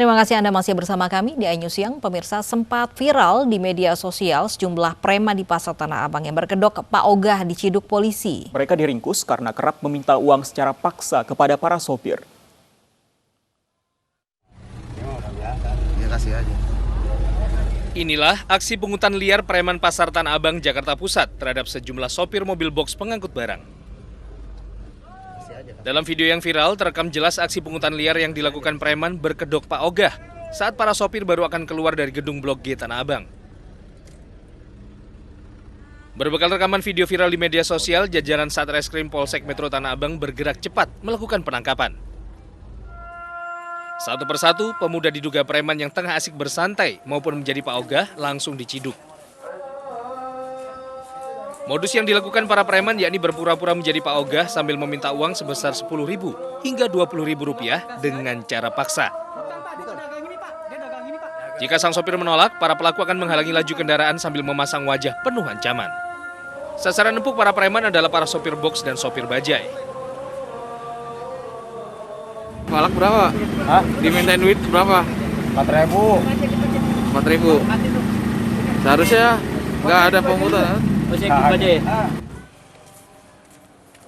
Terima kasih Anda masih bersama kami di iNews Siang. Pemirsa, sempat viral di media sosial sejumlah preman di Pasar Tanah Abang yang berkedok Pak Ogah diciduk polisi. Mereka diringkus karena kerap meminta uang secara paksa kepada para sopir. Inilah aksi pungutan liar preman Pasar Tanah Abang, Jakarta Pusat terhadap sejumlah sopir mobil box pengangkut barang. Dalam video yang viral, terekam jelas aksi pungutan liar yang dilakukan preman berkedok Pak Ogah saat para sopir baru akan keluar dari gedung Blok G Tanah Abang. Berbekal rekaman video viral di media sosial, jajaran Satreskrim Polsek Metro Tanah Abang bergerak cepat melakukan penangkapan. Satu persatu, pemuda diduga preman yang tengah asik bersantai maupun menjadi Pak Ogah langsung diciduk. Modus yang dilakukan para preman yakni berpura-pura menjadi Pak Ogah sambil meminta uang sebesar Rp10.000 hingga Rp20.000 dengan cara paksa. Jika sang sopir menolak, para pelaku akan menghalangi laju kendaraan sambil memasang wajah penuh ancaman. Sasaran empuk para preman adalah para sopir box dan sopir bajai. Palak berapa? Hah? Dimintain duit berapa? 4.000. 4.000. Seharusnya nggak ada pungutan.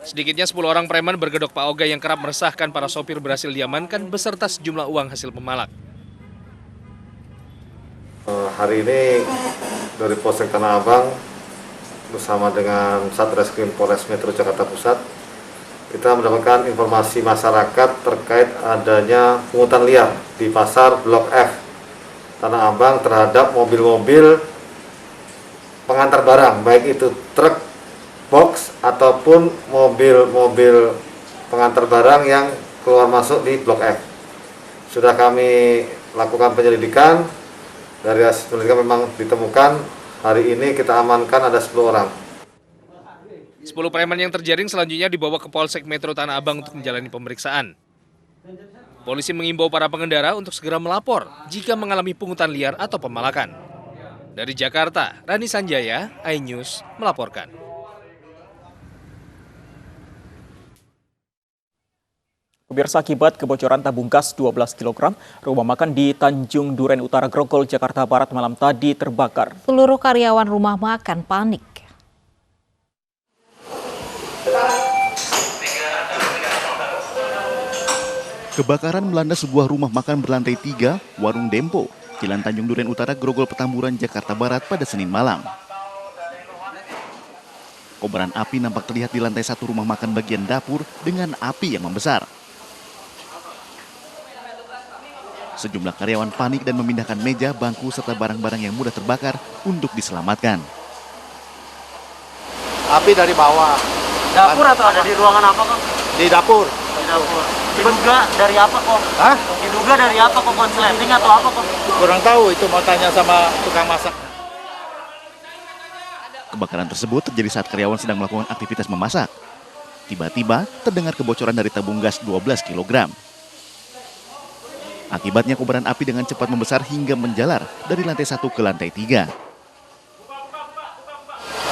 Sedikitnya 10 orang preman bergedok Pak Ogah yang kerap meresahkan para sopir berhasil diamankan beserta sejumlah uang hasil pemalak. Hari ini dari Polsek Tanah Abang bersama dengan Satreskrim Polres Metro Jakarta Pusat, kita mendapatkan informasi masyarakat terkait adanya pungutan liar di pasar Blok F Tanah Abang terhadap mobil-mobil pengantar barang, baik itu truk, box, ataupun mobil-mobil pengantar barang yang keluar masuk di Blok F. Sudah kami lakukan penyelidikan, dari hasil penyelidikan memang ditemukan, hari ini kita amankan ada 10 orang. 10 preman yang terjaring selanjutnya dibawa ke Polsek Metro Tanah Abang untuk menjalani pemeriksaan. Polisi mengimbau para pengendara untuk segera melapor jika mengalami pungutan liar atau pemalakan. Dari Jakarta, Rani Sanjaya, iNews melaporkan. Pemirsa, akibat kebocoran tabung gas 12 kg, rumah makan di Tanjung Duren Utara, Grogol, Jakarta Barat malam tadi terbakar. Seluruh karyawan rumah makan panik. Kebakaran melanda sebuah rumah makan berlantai 3, Warung Dempo, Jalan Tanjung Duren Utara, Grogol, Petamburan, Jakarta Barat pada Senin malam. Kobaran api nampak terlihat di lantai 1 rumah makan bagian dapur dengan api yang membesar. Sejumlah karyawan panik dan memindahkan meja, bangku, serta barang-barang yang mudah terbakar untuk diselamatkan. Api dari bawah. Dapur atau ada di ruangan apa kok? Di dapur. Di dapur. Diduga dari apa kok? Hah? Diduga dari apa kok? Konsleting atau apa kok? Kurang tahu, itu mau tanya sama tukang masak. Kebakaran tersebut terjadi saat karyawan sedang melakukan aktivitas memasak. Tiba-tiba terdengar kebocoran dari tabung gas 12 kg. Akibatnya kobaran api dengan cepat membesar hingga menjalar dari lantai 1 ke lantai 3.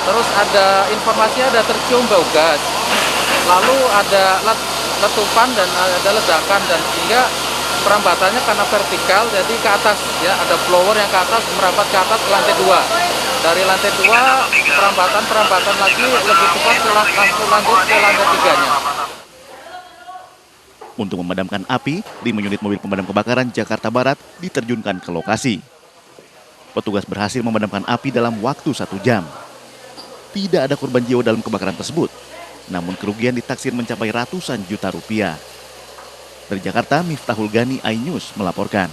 Terus ada informasi ada tercium bau gas. Lalu ada letupan dan ada ledakan, dan sehingga perambatannya karena vertikal jadi ke atas ya, ada blower yang ke atas merambat ke atas ke lantai 2. Dari lantai 2 perambatan lagi lebih cepat langsung lanjut ke lantai 3-nya. Untuk memadamkan api, 5 unit mobil pemadam kebakaran Jakarta Barat diterjunkan ke lokasi. Petugas berhasil memadamkan api dalam waktu 1 jam. Tidak ada korban jiwa dalam kebakaran tersebut, namun kerugian ditaksir mencapai ratusan juta rupiah. Dari Jakarta, Miftahul Gani, iNews melaporkan.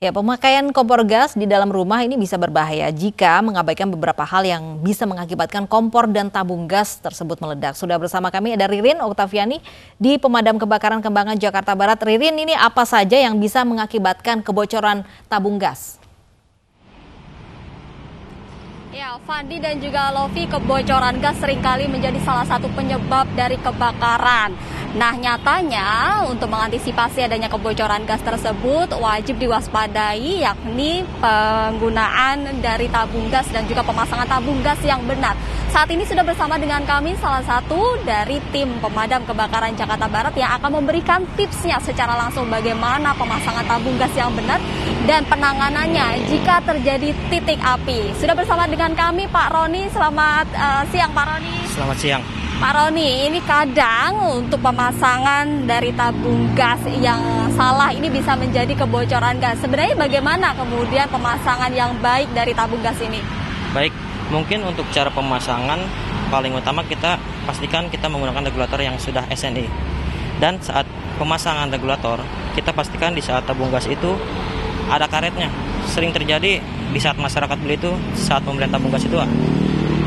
Ya, pemakaian kompor gas di dalam rumah ini bisa berbahaya jika mengabaikan beberapa hal yang bisa mengakibatkan kompor dan tabung gas tersebut meledak. Sudah bersama kami ada Ririn Oktaviani di Pemadam Kebakaran Kembangan, Jakarta Barat. Ririn, ini apa saja yang bisa mengakibatkan kebocoran tabung gas? Ya, Fandi dan juga Lofi, kebocoran gas seringkali menjadi salah satu penyebab dari kebakaran. Nah, nyatanya untuk mengantisipasi adanya kebocoran gas tersebut wajib diwaspadai, yakni penggunaan dari tabung gas dan juga pemasangan tabung gas yang benar. Saat ini sudah bersama dengan kami salah satu dari tim pemadam kebakaran Jakarta Barat yang akan memberikan tipsnya secara langsung bagaimana pemasangan tabung gas yang benar dan penanganannya jika terjadi titik api. Sudah bersama dengan kami Pak Roni. Selamat siang Pak Roni. Selamat siang. Pak Roni, ini kadang untuk pemasangan dari tabung gas yang salah ini bisa menjadi kebocoran gas. Sebenarnya bagaimana kemudian pemasangan yang baik dari tabung gas ini? Baik, mungkin untuk cara pemasangan paling utama kita pastikan kita menggunakan regulator yang sudah SNI. Dan saat pemasangan regulator, kita pastikan di saat tabung gas itu ada karetnya. Sering terjadi di saat masyarakat beli itu, saat pembelian tabung gas itu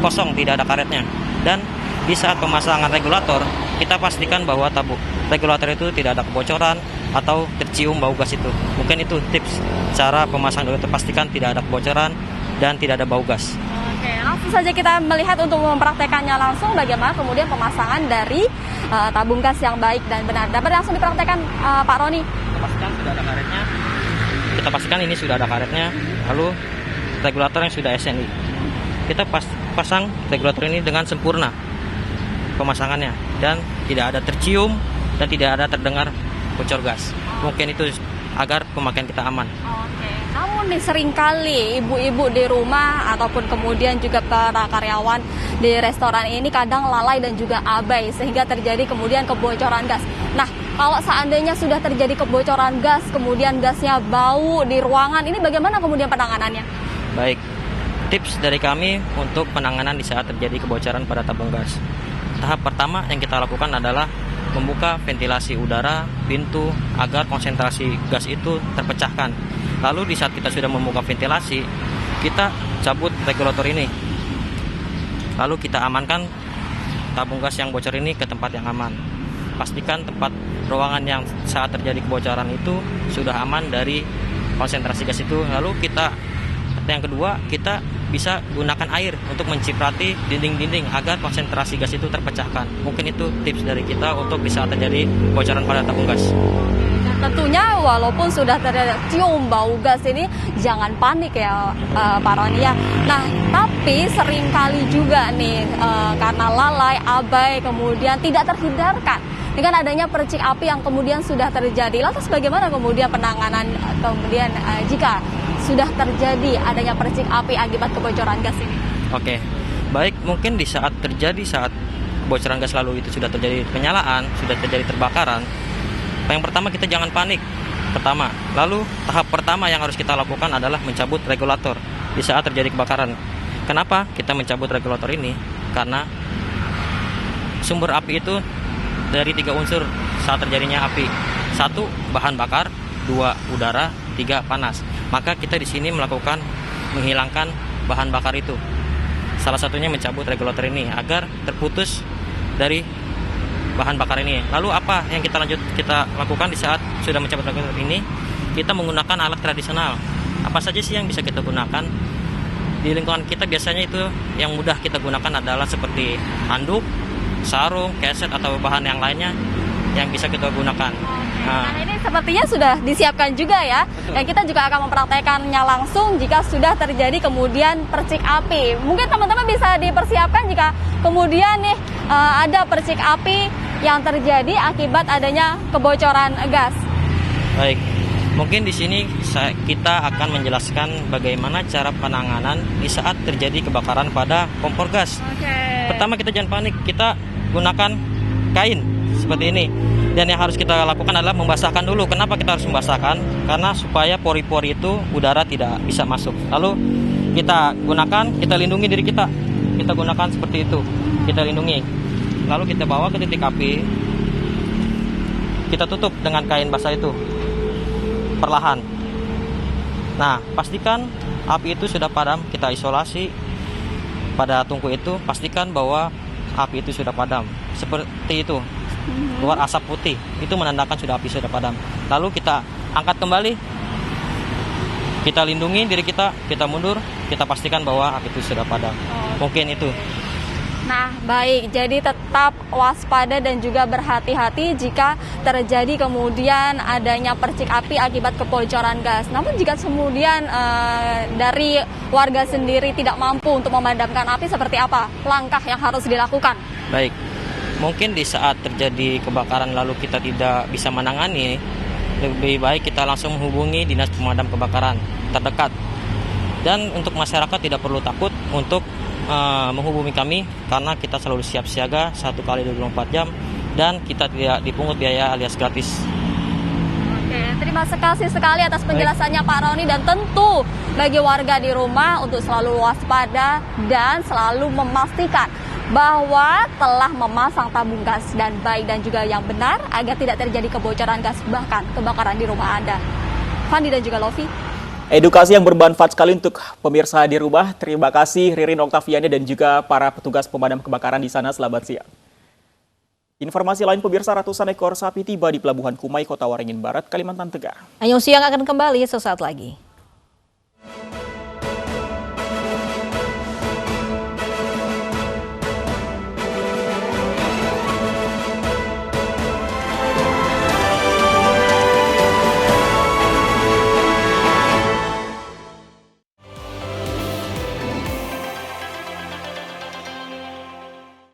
kosong, tidak ada karetnya. Dan di saat pemasangan regulator, kita pastikan bahwa tabung regulator itu tidak ada kebocoran atau tercium bau gas itu. Mungkin itu tips cara pemasangan regulator, pastikan tidak ada kebocoran dan tidak ada bau gas. Oke, langsung saja kita melihat untuk mempraktekannya langsung bagaimana kemudian pemasangan dari tabung gas yang baik dan benar. Dapat langsung dipraktekkan Pak Roni? Kita pastikan sudah ada karetnya. Kita pastikan ini sudah ada karetnya. Lalu regulator yang sudah SNI. Kita pasang regulator ini dengan sempurna pemasangannya dan tidak ada tercium dan tidak ada terdengar bocor gas. Mungkin itu agar pemakaian kita aman. Oke. Namun nih seringkali ibu-ibu di rumah ataupun kemudian juga para karyawan di restoran ini kadang lalai dan juga abai sehingga terjadi kemudian kebocoran gas. Nah, kalau seandainya sudah terjadi kebocoran gas, kemudian gasnya bau di ruangan, ini bagaimana kemudian penanganannya? Baik, tips dari kami untuk penanganan di saat terjadi kebocoran pada tabung gas. Tahap pertama yang kita lakukan adalah membuka ventilasi udara, pintu, agar konsentrasi gas itu terpecahkan. Lalu di saat kita sudah membuka ventilasi, kita cabut regulator ini. Lalu kita amankan tabung gas yang bocor ini ke tempat yang aman. Pastikan tempat ruangan yang saat terjadi kebocoran itu sudah aman dari konsentrasi gas itu. Lalu yang kedua, kita bisa gunakan air untuk menciprati dinding-dinding agar konsentrasi gas itu terpecahkan. Mungkin itu tips dari kita untuk bisa terjadi bocoran pada tabung gas. Dan tentunya walaupun sudah tercium bau gas ini, jangan panik ya Pak Roni ya. Nah, tapi seringkali juga nih karena lalai, abai, kemudian tidak terhindarkan dengan adanya percik api yang kemudian sudah terjadi. Lantas bagaimana kemudian penanganan kemudian jika sudah terjadi adanya percik api akibat kebocoran gas ini? Oke, baik, mungkin di saat bocoran gas lalu itu sudah terjadi penyalaan, sudah terjadi terbakaran. Yang pertama, kita jangan panik. Lalu tahap pertama yang harus kita lakukan adalah mencabut regulator di saat terjadi kebakaran. Kenapa kita mencabut regulator ini? Karena sumber api itu dari 3 unsur saat terjadinya api. 1, bahan bakar, 2, udara, 3, panas. Maka kita di sini melakukan menghilangkan bahan bakar itu. Salah satunya mencabut regulator ini agar terputus dari bahan bakar ini. Lalu apa yang kita lakukan di saat sudah mencabut regulator ini? Kita menggunakan alat tradisional. Apa saja sih yang bisa kita gunakan? Di lingkungan kita biasanya itu yang mudah kita gunakan adalah seperti handuk, sarung, keset atau bahan yang lainnya yang bisa kita gunakan. Nah, ini sepertinya sudah disiapkan juga ya. Betul. Dan kita juga akan mempraktekannya langsung jika sudah terjadi kemudian percik api. Mungkin teman-teman bisa dipersiapkan jika kemudian nih ada percik api yang terjadi akibat adanya kebocoran gas. Baik, mungkin di sini kita akan menjelaskan bagaimana cara penanganan di saat terjadi kebakaran pada kompor gas. Pertama, kita jangan panik, kita gunakan kain seperti ini. Dan yang harus kita lakukan adalah membasahkan dulu. Kenapa kita harus membasahkan? Karena supaya pori-pori itu udara tidak bisa masuk. Lalu kita lindungi diri kita. Kita gunakan seperti itu. Kita lindungi. Lalu kita bawa ke titik api. Kita tutup dengan kain basah itu. Perlahan. Nah, pastikan api itu sudah padam. Kita isolasi pada tungku itu. Pastikan bahwa api itu sudah padam. Seperti itu. Keluar asap putih, itu menandakan sudah api sudah padam. Lalu kita angkat kembali, kita lindungi diri kita mundur, kita pastikan bahwa api itu sudah padam. Mungkin itu. Nah, baik. Jadi tetap waspada dan juga berhati-hati jika terjadi kemudian adanya percik api akibat kebocoran gas. Namun jika kemudian dari warga sendiri tidak mampu untuk memadamkan api, seperti apa langkah yang harus dilakukan? Baik, mungkin di saat terjadi kebakaran lalu kita tidak bisa menangani, lebih baik kita langsung menghubungi dinas pemadam kebakaran terdekat. Dan untuk masyarakat tidak perlu takut untuk menghubungi kami karena kita selalu siap siaga 1 kali 24 jam dan kita tidak dipungut biaya alias gratis. Oke, terima kasih sekali atas penjelasannya Pak Roni, dan tentu bagi warga di rumah untuk selalu waspada dan selalu memastikan bahwa telah memasang tabung gas dan baik dan juga yang benar agar tidak terjadi kebocoran gas bahkan kebakaran di rumah Anda. Fandi dan juga Lofi. Edukasi yang bermanfaat sekali untuk pemirsa di rumah. Terima kasih Ririn Oktaviani dan juga para petugas pemadam kebakaran di sana. Selamat siang. Informasi lain pemirsa, ratusan ekor sapi tiba di Pelabuhan Kumai, Kota Waringin Barat, Kalimantan Tengah. Anyong Siang akan kembali sesaat lagi.